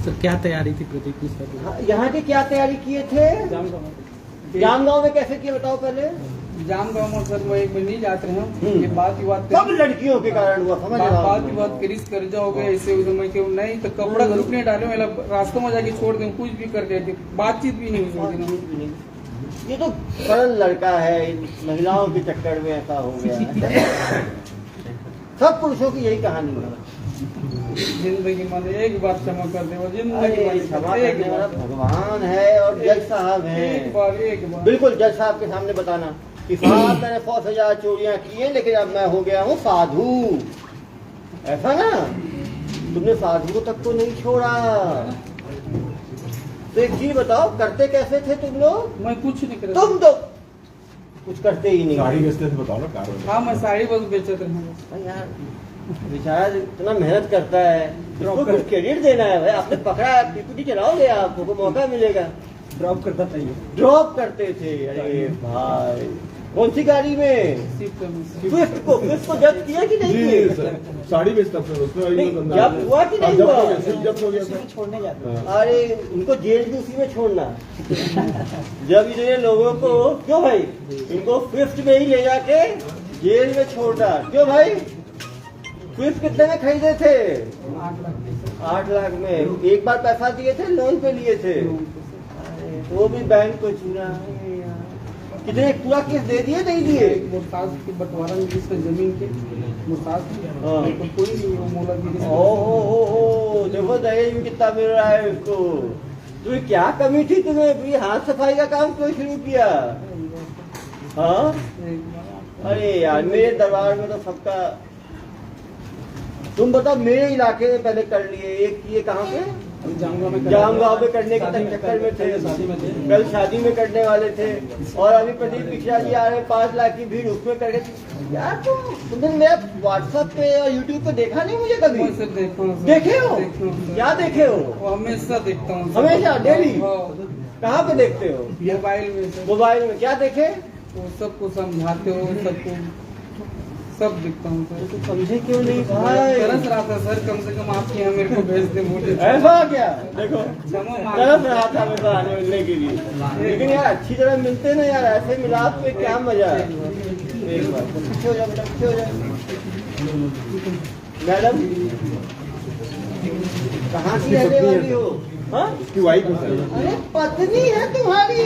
तो क्या तैयारी थी प्रदीप की सर? यहाँ की क्या तैयारी किए थे? जामगांव में कैसे किए बताओ पहले। जामगांव में सर वो एक में नहीं जाते हैं, ये बात की बात सब लड़कियों के कारण हुआ, समझ रहा बात की बात करीस कर जाओगे ऐसे उधर मैं क्यों नहीं तो कपड़ा ग्रुप नहीं डाले मैं रास्ते में जाके छोड़ दूं, कुछ भी कर देते, बातचीत भी नहीं हुई। ये तो सरल लड़का है, महिलाओं के चक्कर में ऐसा हो गया है। सब पुरुषों की यही कहानी है। जिंदगी में एक बार क्षमा कर दे, जिंदगी क्षमा करने वाला भगवान है और जज साहब हैं। एक बार बिल्कुल जज साहब के सामने बताना कि साहब मैंने 100,000 चोरियां की है लेकिन अब मैं हो गया हूँ साधु, ऐसा ना? तुमने साधु तक तो नहीं छोड़ा। तो एक चीज बताओ, करते कैसे थे तुम लोग? मैं कुछ नहीं करता। तुम तो कुछ करते ही नहीं। साड़ी बेचते थे बताओ ना कार। हाँ मैं साड़ी बस बेचते थे यार, बेचारा इतना मेहनत करता है, इसको कुछ क्रेडिट देना है भाई। आपने पकड़ा, पीपीटी चलाओगे, आपको मौका मिलेगा। ड्रॉप करता था ये। ड्रॉप करते थे? अरे भाई, कौन सी गाड़ी में? स्विफ्ट को जब्त किया कि नहीं किया? साड़ी बेचता था उसमें, जब्त हुआ कि नहीं हुआ? जब्त हो गया था। छोड़ने जाते। अरे उनको जेल भी उसी में छोड़ना। जब इन्होंने लोगों को, क्यों भाई, इनको स्विफ्ट में ही ले जाके जेल में छोड़ना, क्यों भाई? स्विफ्ट कितने में खरीदे थे? 8 लाख में। एक बार पैसा दिए थे, लोन पे लिए थे, वो भी बैंक को चुना। कितने पूरा केस दे दिए नहीं दिए? मुर्ताज की बंटवारा जिससे जमीन के मुर्ताज तो कोई नहीं वो मौलवी। ओहो, देखो दहेज में कितना मिल रहा है उसको। तुम्हें क्या कमी थी? तुम्हें हाथ सफाई का काम क्यों शुरू किया? हाँ, अरे यार मेरे दरबार में तो सबका। तुम बताओ, मेरे इलाके में पहले कर लिए, एक ये कहाँ पे? जामगांव में करने के चक्कर में थे, कल शादी में करने वाले थे, और अभी प्रदीप मिश्रा जी आ रहे, 5 लाख की भीड़, उसमें करके। यार तुमने मेरा व्हाट्सएप पे और यूट्यूब पे देखा नहीं मुझे कभी? देखे हो? क्या देखे हो? हमेशा देखता हूँ, हमेशा डेली? कहाँ पे देखते हो? मोबाइल में। मोबाइल में क्या देखे? वो सबको समझाते हो, सबको सब दिखता हूँ सर। तो समझे क्यों नहीं भाई? तरस रहा था सर, कम से कम आपके यहाँ मेरे को भेज दे बोले। ऐसा क्या? देखो तरस रहा था मेरे को आने मिलने के लिए, लेकिन यार अच्छी तरह मिलते ना यार, ऐसे मिलाप पे क्या मजा है। एक बार पीछे हो जाओ बेटा, पीछे हो जाओ। मैडम कहाँ की रहने वाली हो? हाँ, उसकी वाइफ है सर। अरे पत्नी है तुम्हारी,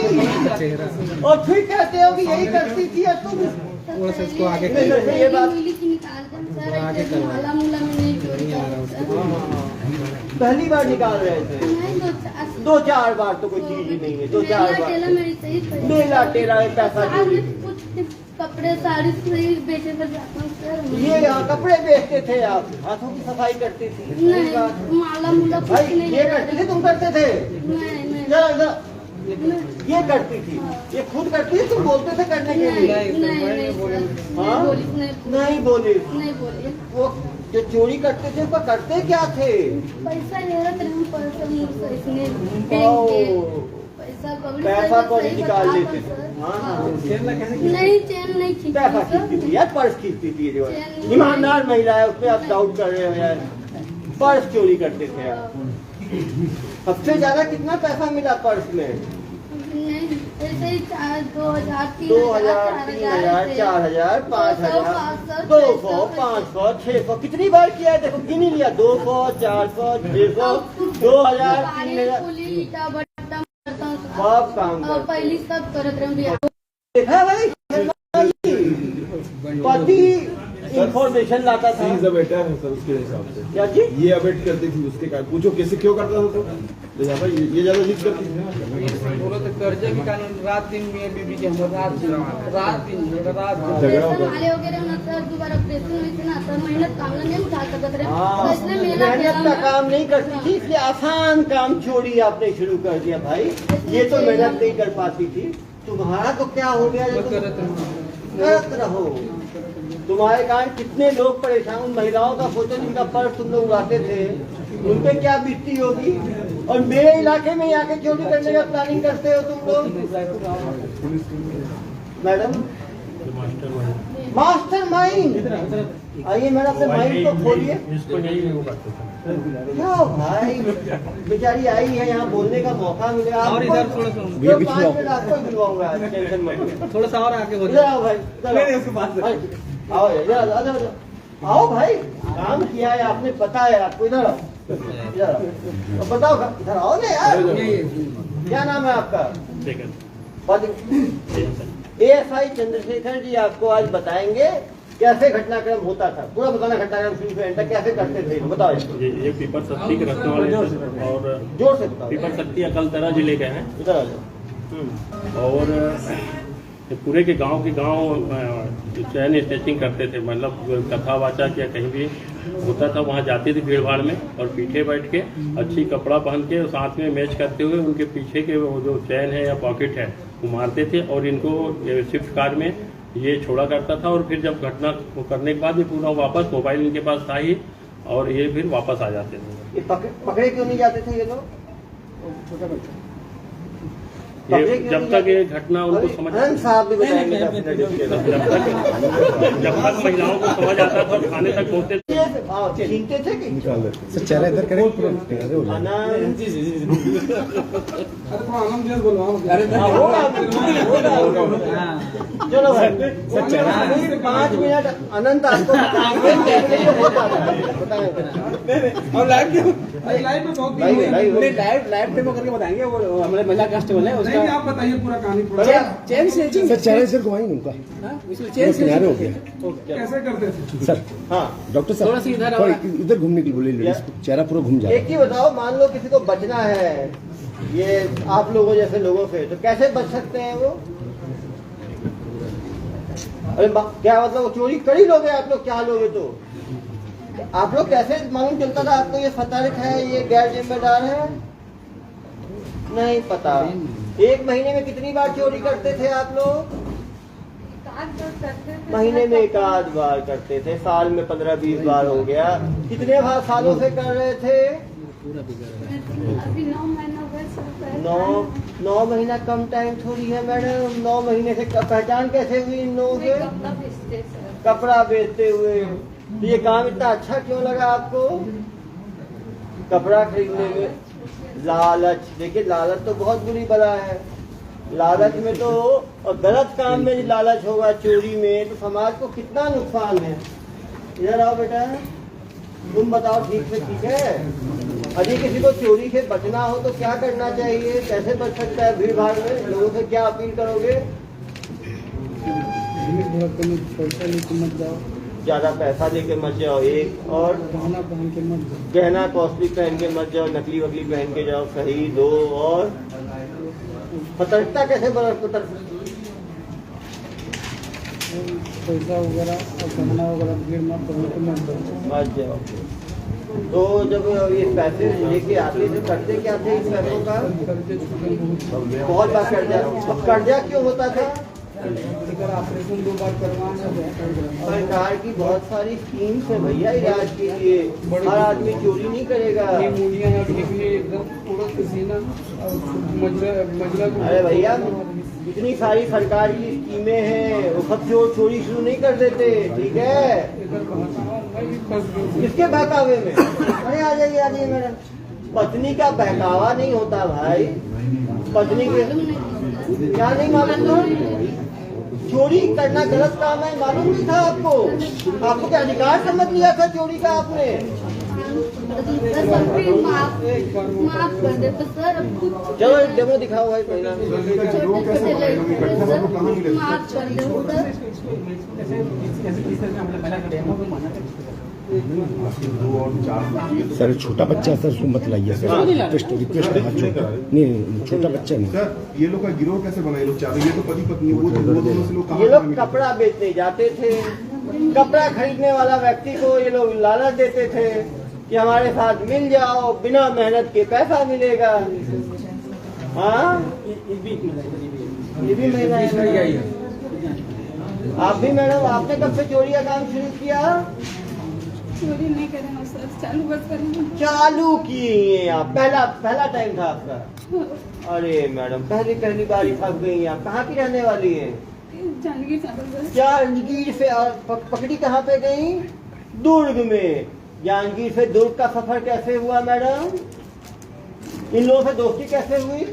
और फिर कहते हो कि यही करती थी और तुम। थोड़ा सा इसको आगे ये बात पहली बार निकाल रहे थे? 2-4 बार तो कोई चीज ही नहीं है। 2-4 बार मेला टेरा पैसा कपड़े साड़ी बेचे पर जाता हूँ सर। ये यहाँ कपड़े बेचते थे आप, हाथों की सफाई करती थी? माला मुला भाई ये करते थे, तुम करते थे? ये करती थी, ये खुद करती है, तुम बोलते थे करने के लिए? हाँ, नहीं बोली। वो जो चोरी करते थे वो करते क्या थे? पैसा ले रहे थे हम, पैसा कौन निकाल लेते थे? नहीं चैन नहीं खींचती, पैसा खींचती थी यार, पर्स खींचती थी। ईमानदार महिला है, उसमें आप डाउट कर रहे हो यार। पर्स चोरी करते थे आप। सबसे ज्यादा कितना पैसा मिला पर्स में? 2,000, 3,000, 4,000, 5,000, 200, 500, 600, कितनी बार किया है? देखो गिन ही लिया। 200, 400, 600, 2,000, 3,000 सब काम करते। पहले सब करत रहे। देखा भाई, पति इंफॉर्मेशन लाता था। बेटा है सर उसके हिसाब से। क्या जी? ये अवेट करती थी उसके कारण। पूछो कैसे क्यों करता था? तो ज्यादा ये ज्यादा जिद करती थी। बोलो तो कर्जे के कानून रात दिन में बीबी के हम रात दिन झगड़ा होगा। दोबारा ऑपरेशन हुई थी ना सर, मेहनत काम नहीं उठा सकते रहे। मेहनत का काम नहीं करती थी, इसलिए आसान काम चोरी आपने शुरू कर दिया भाई। ये तो मेहनत नहीं कर पाती थी। तुम्हारा तो क्या हो गया? करत रहो। तुम्हारे कारण कितने लोग परेशान। उन महिलाओं का सोचो जिनका पर्स तुम लोग उड़ाते थे, उन पे क्या बीतती होगी। और मेरे इलाके में आके चोरी करने का प्लानिंग करते हो तुम लोग। Madam mastermind. आइए मैडम अपने माइंड को खोलिए। इसको यही वो करते थे। क्या भाई, बेचारी आई है यहाँ बोलने का मौका मिलेगा और आपको। इधर थोड़ा सा जो 5 मिनट आपको दिलवाऊंगा, टेंशन मत लो। थोड़ा सा और आगे हो इधर जाए। आओ भाई, इधर आओ। आओ इधर आओ भाई, काम किया है आपने, पता है आपको। इधर आओ, इधर आओ। तो बताओ, इधर आओ ना यार। क्या नाम है आपका? ASI चंद्रशेखर जी आपको आज बताएंगे कैसे घटनाक्रम होता था। पूरा बताना घटनाक्रम शुरू से एंड तक कैसे करते थे, बताओ। ये पीपर शक्ति के रखने वाले थे और जोर से बताओ। पीपर शक्ति अकलतरा जिले के हैं इधर आ जाओ। और ये पूरे के गांव चयन स्टेचिंग करते थे। मतलब कथा वाचक या कहीं भी होता था वहाँ जाते थे भीड़ भाड़ में और पीछे बैठ के अच्छी कपड़ा पहन के साथ में मैच करते हुए उनके पीछे के वो जो चैन है या पॉकेट है वो मारते थे और इनको स्विफ्ट कार में ये छोड़ा करता था। और फिर जब घटना करने के बाद ये पूरा वापस मोबाइल इनके पास था ही और ये फिर वापस आ जाते थे। ये पकड़े क्यों नहीं जाते थे ये लोग? ये जब तक ये घटना उनको समझ अनंत साहब भी बताएंगे। जब तक महिलाओं को समझ आता था और थाने तक पहुँचते थे। छीनते थे कि सर चेहरा इधर करें। अनंत हाँ। चलो भाई, 5 मिनट अनंत आपको बताएंगे कैसे ये होता था। बताएंगे और लाइव में बहुत लाइव डेमो करके बताएंगे। वो हमारे महिला कांस्टेबल है नहीं, आप बताइए पूरा कहानी पूरा सर चेहरा इधर घुमाएंगे उनका। किनारे हो गया कैसे करते थे। सर। हाँ, डॉक्टर साहब थोड़ा सा इधर आओ। इधर घूमने के लिए बोले लेडीज को, चेहरा पूरा घूम जाए। एक ही बताओ, मान लो किसी को बचना है ये आप लोगों जैसे लोगों से, तो कैसे बच सकते हैं वो? अरे क्या मतलब, चोरी कर ही लोगे आप लोग? क्या लोगे तो आप लोग कैसे मालूम चलता था आपको ये सतर्क है, ये गैर जिम्मेदार है? नहीं पता। 1 महीने में कितनी बार चोरी करते थे आप लोग? महीने में 1 आध बार करते थे, साल में 15-20 बार हो गया। कितने बार सालों से कर रहे थे? अभी 9 महीना हुआ सर। 9 महीना कम टाइम थोड़ी है मैडम। 9 महीने से पहचान कैसे हुई इन लोगों से? कपड़ा बेचते सर। कपड़ा बेचते हुए। तो ये काम इतना अच्छा क्यों लगा आपको? कपड़ा खरीदने में लालच। देखिए लालच तो बहुत बुरी बला है। लालच में तो, और गलत काम में लालच होगा, चोरी में, तो समाज को कितना नुकसान है। इधर आओ बेटा, तुम बताओ ठीक से ठीक है। यदि किसी को चोरी से बचना हो तो क्या करना चाहिए, कैसे बच सकता है भीड़ भाड़ में? लोगों से क्या अपील करोगे? ज्यादा पैसा लेके मत जाओ, एक और गहना कॉस्टली पहन के मत जाओ, नकली वकली पहन के जाओ, सही। 2 और सतर्कता कैसे बरतते? पैसा वगैरह और गहना वगैरह भीड़ मत जाओ। तो जब ये पैसे लेके आते थे, करते क्या थे इस पैसों का? बहुत बार कर्जा। अब कर्जा क्यों होता था? ऑपरेशन 2 बार करवाना है। सरकार की बहुत सारी स्कीम्स है भैया इलाज के लिए। हर आदमी चोरी नहीं करेगा। निमोनिया है, एकदम पूरा पसीना मजला। अरे भैया, इतनी सारी सरकार की स्कीमें हैं, वो सब चोरी शुरू नहीं कर देते, ठीक है? किसके बहकावे में? अरे आ जाइए मैडम। पत्नी का बहकावा नहीं होता भाई। पत्नी के क्या नहीं मालूम? चोरी करना गलत काम है, मालूम नहीं था आपको? आपको क्या अधिकार समझ लिया था चोरी का आपने? माफ कर दे तो सर। अब कुछ चलो एक डेमो दिखाओ भाई पहला। छोटे माफ कर दे सर छोटा बच्चा सर उसको मत लाइए सर। रिक्वेस्ट नहीं, छोटा बच्चा नहीं। सर ये लोग का गिरोह कैसे बना? ये लोग चार, ये तो पति पत्नी, वो दोनों से लोग कहाँ ये लोग कपड़ा बेचने जाते थे। कपड़ा खरीदने वाला व्यक्ति को ये लोग लालच देते थे कि हमारे साथ मिल जाओ, बिना मेहनत के पैसा मिलेगा। हाँ, ये भी महिला है। आप भी मैडम, आपने कब से चोरी का काम शुरू किया? चोरी नहीं करेंगे सर, चालू बस करेंगे। चालू किए आप? पहला टाइम था आपका? अरे मैडम, पहली बार ही फंस गई आप। कहाँ की रहने वाली है? जांजगीर से पकड़ी कहाँ पे गई? दुर्ग में। जांजगीर से दुर्ग का सफर कैसे हुआ मैडम? इन लोगों से दोस्ती कैसे हुई?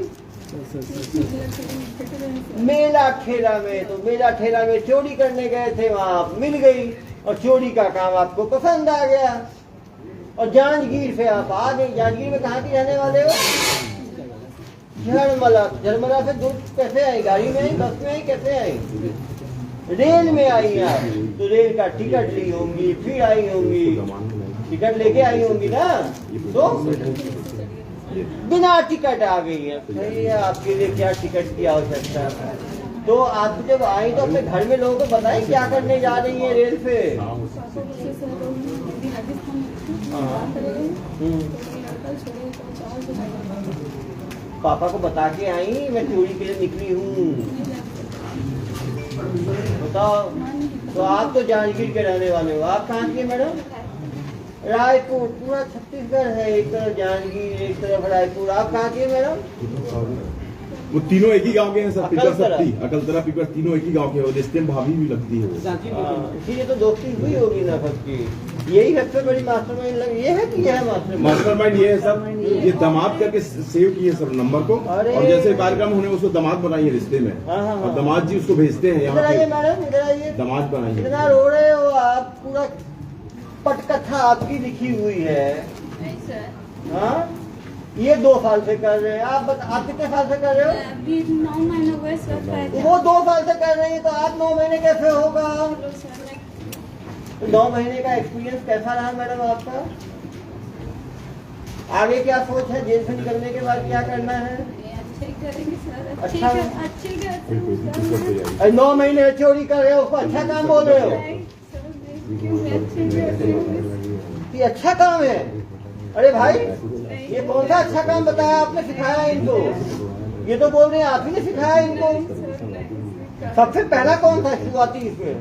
मेला ठेला में। तो मेला ठेला में चोरी करने गए थे, वहां आप मिल गई और चोरी का काम आपको पसंद आ गया और जांजगीर से आप आ गई। जांजगीर में कहाँ की रहने वाले हो? झरमला। झरमला से दूर कैसे आई? गाड़ी में आई, बस में आई, कैसे आई? रेल में आई आप। तो रेल का टिकट ली होंगी, फिर आई होंगी, टिकट लेके आई होंगी ना, तो बिना टिकट आ गई है। सही है, आपके लिए क्या टिकट की आवश्यकता है? तो आप जब आई तो अपने घर में लोगों को बताएं क्या करने जा रही है रेल पे? पापा को बता के आई मैं चोरी के लिए निकली हूँ। बताओ। तो आप तो जांजगीर के रहने वाले हो। आप कहाँ के मैडम? रायपुर। पूरा छत्तीसगढ़ है, एक तरफ जांजगीर, एक तरफ रायपुर। आप कहाँ के मैडम? वो तीनों एक ही गांव के हैं सर। पिपर अकलतरा। शक्ति, अकलतरा, पिपर तीनों एक ही गांव के हैं। रिश्ते में भाभी भी लगती है वो। इसीलिए तो दोस्ती हुई होगी ना सबकी। यही सबसे बड़ी मास्टरमाइंड लगी। ये है कि यह है मास्टरमाइंड? मास्टरमाइंड ये है सब। ये दामाद करके सेव किए सब नंबर को, अरे। और जैसे कार्यक्रम होने उसको दामाद बनाइए रिश्ते में। हाँ, हाँ, हाँ। और दामाद जी उसको भेजते हैं इधर यहाँ आइए पे। मैडम, इधर आइए। दामाद बनाइए। इतना रो रहे हो आप, पूरा पटकथा आपकी लिखी हुई है। हाँ, ये 2 साल से कर रहे हैं। आप कितने साल से कर रहे हो? अभी 9 महीने हुए सर। वो 2 साल से कर रही है, तो आप 9 महीने कैसे होगा? तो 9 महीने का एक्सपीरियंस कैसा रहा मैडम आपका? आगे क्या सोच है? जेल से निकलने के बाद क्या करना है? अच्छे करेंगे सर। अच्छा। अच्छे करते हैं। 9 महीने चोरी कर रहे हो, उसको अच्छा काम बोल रहे हो? ये अच्छा काम है? अरे भाई, ये कौन सा अच्छा काम बताया आपने? सिखाया इनको? ये तो बोल रहे हैं आप ही ने सिखाया इनको। सबसे पहला कौन था शुरुआती इसमें?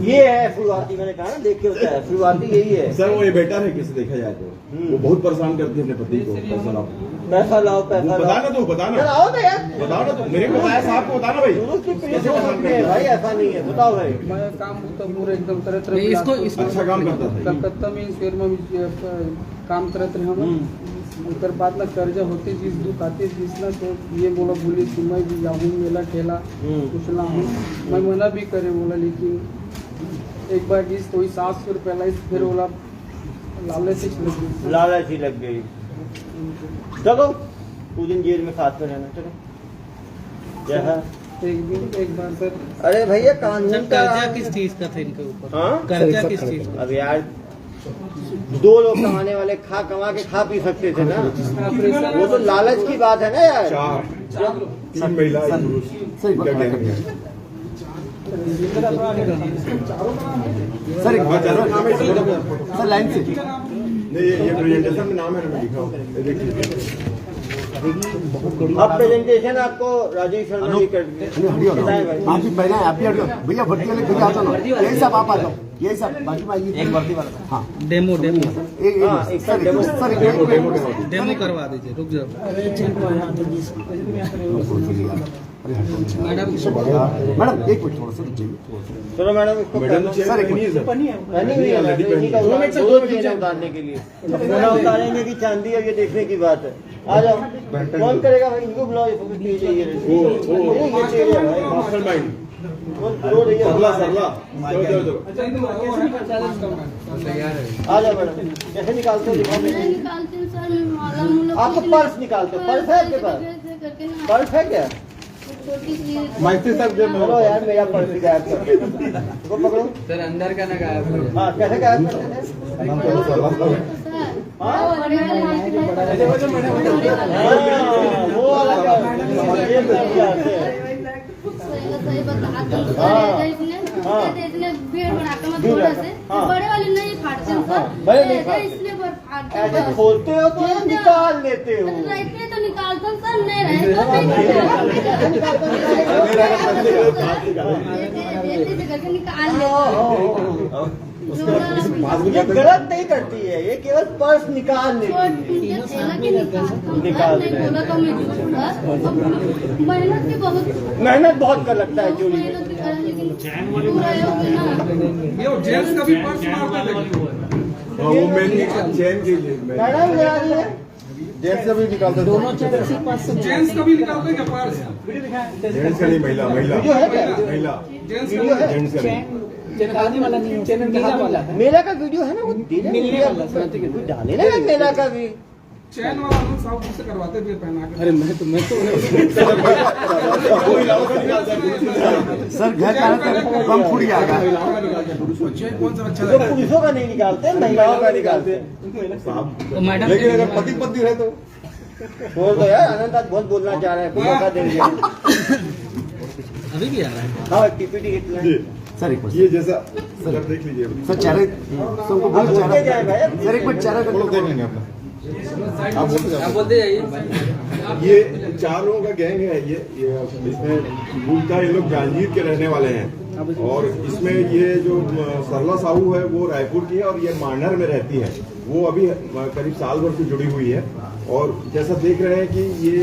ये है शुरुआती। मैंने कहा ना, देख के होता है शुरुआती, यही है सर वो ये बेटर है किसी देखा जाए तो। वो बहुत परेशान करती है अपने पति को। पैसा लाओ, पैसा लाओ, पैसा बताना तो बताना लाओ ना यार। बताओ ना। तो मेरे को बताया साहब को बताना भाई। शुरू की पीढ़ी हो सकती है भाई, ऐसा नहीं है। बताओ भाई। मैं काम होता पूरा एकदम तरह नहीं, इसको अच्छा काम करता था। कलकत्ता में इस में भी काम करते रहे हम। उधर बाद में कर्जा होते जिस दुख आते जिस ना, तो ये बोला बोले कि मैं भी जाऊँ मेला ठेला कुछ ना हूँ। मैं मना भी करे बोला, लेकिन एक बार जिस कोई 700 रुपये लाई, फिर बोला लालच ही लग गई। चलो 2 दिन जेल में साथ में रहना। चलो जैसा एक बार सर। अरे भैया कानून सर, का कर्जा किस चीज का था इनके ऊपर? हाँ? कर्जा किस चीज का? अब यार 2 लोग कमाने वाले कमा के खा पी सकते थे ना। वो तो लालच की बात है ना यार। 3 महिला 1 पुरुष। सर लाइन से नहीं, ये प्रेजेंटेशन में नाम है ना, लिखा हो देखिए। अब प्रेजेंटेशन आपको राजेश शर्मा जी कर बताएं भाई। आप भी पहले आप भी हटियो भैया, भर्ती वाले भैया आ जाओ। यही सब आप आ जाओ, यही सब बाजू में आइए। एक भर्ती वाला। हाँ, डेमो हाँ, एक सर डेमो डेमो करवा दीजिए। रुक जाओ मैडम। मैडम एक मिनट थोड़ा सा रुकिए। चलो मैडम, इसको मैडम सर एक मिनट। पहनी हुई है ना, तो इन्हीं का उतारने के लिए सोना उतारेंगे कि चांदी है, ये देखने की बात है। आ जाओ। कौन करेगा भाई? इनको बुलाओ। ये तेज है, ये तेज है भाई। मास्टरमाइंड रो रही है। सरला सरला। चलो आ जाओ मैडम। कैसे निकालते हो? दिखाओ। मैं निकालती हूँ सर, माला मुला आपको कुछ पर्स नहीं। निकालते हो? पर्स है आपके पास? ऐसे करके ना, पर्स है क्या? छोटी सी चलो यार, मेरा पर्स ही गायब कर दो। इसको पकड़ो सर, अंदर का ना गायब। हाँ, कैसे गायब करते थे? हाँ, वो वाला क्या? ये कर दिया ऐसे। सही बता इसने भीड़ बना के मैं थोड़ा से बड़े वाले नहीं फाड़ते हैं सर। बड़े नहीं फाड़ते। इसलिए फाड़ते ऐसे हैं। खोलते हो तो निकाल लेते हो। रहते तो निकालते हैं सर, नहीं रहे तो नहीं करके निकाल लेते हैं। ये गलत नहीं करती है, ये केवल पर्स निकाल लेती है। निकाल मेहनत की बहुत मेहनत बहुत कर लगता है चोरी में। मेहनत भी करें, लेकिन पूरा ये हो गया ना। ये जेंट्स का भी पर्स मारते थे। वो मैंने चैन के लिए मैडम ले आ रही है, जेंट्स का भी निकालते दोनों जेंट्स के पास से जेंट्स का भी निकालते क्या पर्स? जेंट्स का नहीं, महिला महिला वीडियो है क्या? महिला जेंट्स वीडियो है? जेंट्स का नहीं। चेन वाला नहीं, चेन नीला वाला है। मेला का वीडियो है ना, वो मिलने वाला है। डाले ना मेला का भी। चैन वाला हम साउथ से करवाते थे पहना के। अरे मैं तो सर घर का कम फूट जाएगा। जो पुरुषों का नहीं निकालते, महिलाओं का निकालते। तो मैडम लेकिन अगर पति पत्नी रहे तो बोल दो यार, अनंत आज बहुत बोलना चाह रहा है, कोई मौका देंगे। अभी भी आ रहा है। हाँ, टीपीटी कितना है? सर एक ये जैसा सर देख लीजिए, सर चेहरे सबको अब बोलो बोलते जाए भाई, अब सर एक मिनट चेहरा हम लोग देख लेंगे अपना। आप बोलते जाओ। बोलते जाइए। ये 4 लोगों का गैंग है। ये इसमें मूलतः ये लोग जांजगीर के रहने वाले हैं और इसमें ये जो सरला साहू है वो रायपुर की है और ये मांडर में रहती है। वो अभी करीब साल भर से जुड़ी हुई है और जैसा देख रहे हैं कि ये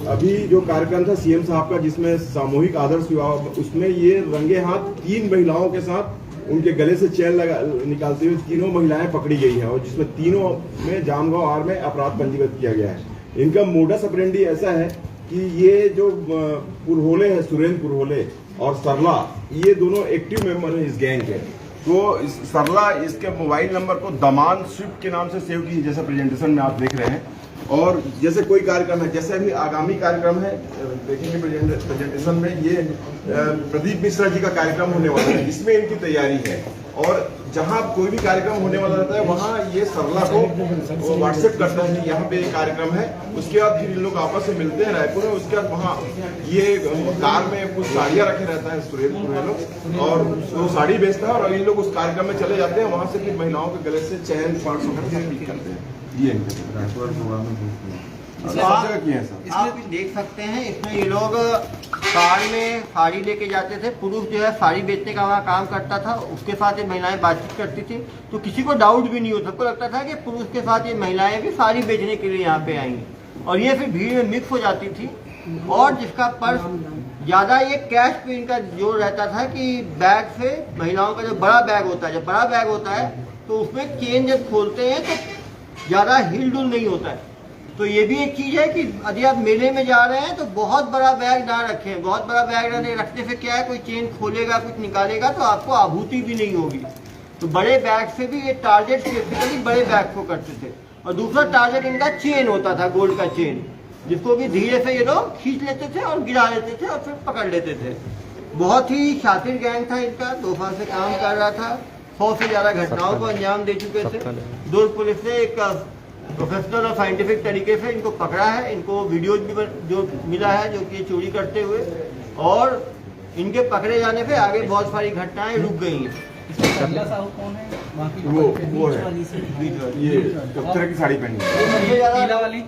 अभी जो कार्यक्रम था सीएम साहब का जिसमें सामूहिक आदर्श विवाह, उसमें ये रंगे हाथ 3 महिलाओं के साथ उनके गले से चैन लगा निकालते हुए 3 महिलाएं पकड़ी गई हैं और जिसमें तीनों में जामगांव आर में अपराध पंजीबद्ध किया गया है। इनका मोडस ऑपरेंडी ऐसा है कि ये जो पुरहोले है, सुरेंद्र पुरहोले और सरला, ये दोनों एक्टिव मेंबर हैं इस गैंग के। तो सरला इसके मोबाइल नंबर को दमान स्विफ्ट के नाम से सेव की, जैसा प्रेजेंटेशन में आप देख रहे हैं। और जैसे कोई कार्यक्रम है, जैसे अभी आगामी कार्यक्रम है, देखेंगे प्रेजेंटेशन में, ये प्रदीप मिश्रा जी का कार्यक्रम होने वाला है, इसमें इनकी तैयारी है। और जहां कोई भी कार्यक्रम होने वाला रहता है वहां ये सरला को व्हाट्सएप करता है कि यहाँ पे एक कार्यक्रम है। उसके बाद फिर इन लोग आपस में मिलते हैं रायपुर में। उसके बाद वहाँ ये कार में कुछ साड़ियाँ रखे रहता है सुरेंद्र लोग और वो साड़ी बेचता है और इन लोग उस कार्यक्रम में चले जाते हैं। वहां से फिर महिलाओं के गले से चैन पार्ट करते हैं। ये आप देख सकते हैं, इसमें ये लोग कार में साड़ी लेके जाते थे। पुरुष जो है साड़ी बेचने का वहाँ काम करता था, उसके साथ ये महिलाएं बातचीत करती थी। तो किसी को डाउट भी नहीं होता, सबको लगता था कि पुरुष के साथ ये महिलाएं भी साड़ी बेचने के लिए यहाँ पे आएंगी और ये फिर भीड़ में मिक्स हो जाती थी। और जिसका पर्स ज्यादा, ये कैश पे इनका जोर रहता था कि बैग से महिलाओं का जो बड़ा बैग होता है, जब बड़ा बैग होता है तो उसमें चेन जब खोलते हैं तो ज्यादा हिल डुल नहीं होता है। तो ये भी एक चीज है कि यदि आप मेले में जा रहे हैं तो बहुत बड़ा बैग ना रखें। बहुत बड़ा बैग रखने से क्या है, कोई चेन खोलेगा, कुछ निकालेगा तो आपको आभूति भी नहीं होगी। तो बड़े बैग से भी ये टारगेट स्पेसिफिकली बड़े बैग को करते थे। और दूसरा टारगेट इनका चेन होता था, गोल्ड का चेन, जिसको भी धीरे से ये लोग खींच लेते थे और गिरा लेते थे और फिर पकड़ लेते थे। बहुत ही शातिर गैंग था इनका, 2 साल से काम कर रहा था, 100 से ज्यादा घटनाओं को अंजाम दे चुके थे। दुर्ग पुलिस ने एक प्रोफेशनल और साइंटिफिक तरीके से इनको पकड़ा है। इनको वीडियोज भी जो मिला है जो कि चोरी करते हुए, और इनके पकड़े जाने पे आगे बहुत सारी घटनाएं रुक गई हैं। वो है ये दफ्तर की साड़ी पहनी है,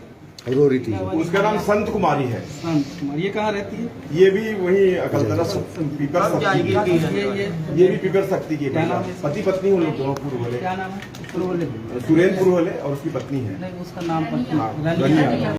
रोरी थी। उसका नाम संत कुमारी है। ये कहाँ रहती है? ये भी वही अकलतरा पीपर शक्ति, ये भी पीपर शक्ति की पति पत्नी हो लोग दोनों पुरहोले, क्या नाम है? सुरेंद्र पुरहोले और उसकी पत्नी है। उसका नाम हाँ, रनिया।